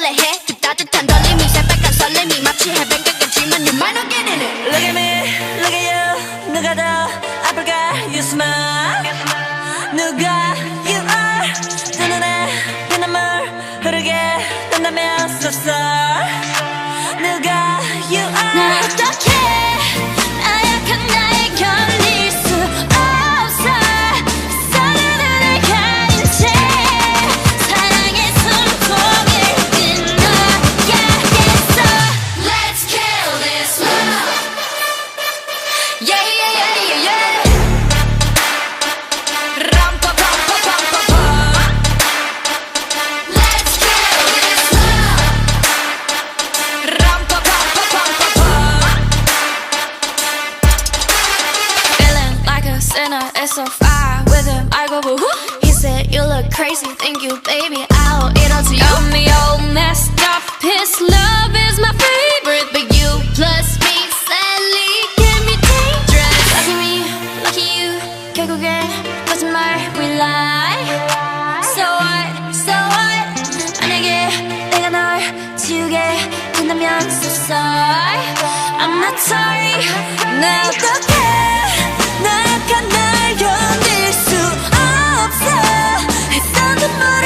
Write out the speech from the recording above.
설레해 그 따뜻한 떨림이 새빨간 설렘이 마치 해변가겠지만 you might not get in it. Look at me, look at you. 누가 더 아플까? You smile. 누가 you are. 두 눈에 피눈물 흐르게 된다면 so sorry. 누가 you are. 난 어떡해 나약한 나에 견딜 수 없어 서로를 가린 채 사랑의 숨통을 끊어야겠어. Let's kill this love. Yeah yeah yeah yeah yeah. 람파파파파파파. Let's kill this love. 람파파파파파파. Feeling like a sinner, it's so far with him. I go boo hoo. He said you look crazy, thank you baby. I'll eat all to you. Got me all messed up. His love is my favorite, but you plus me sadly can be dangerous. Lucky me, lucky you. 결국엔 거짓말 we lie. So what, so what. 만약에 내가 널 지우게 된다면 so sorry. I'm not sorry. 나 어떡해 나약한 날 견딜 수 없어. 했던 그 말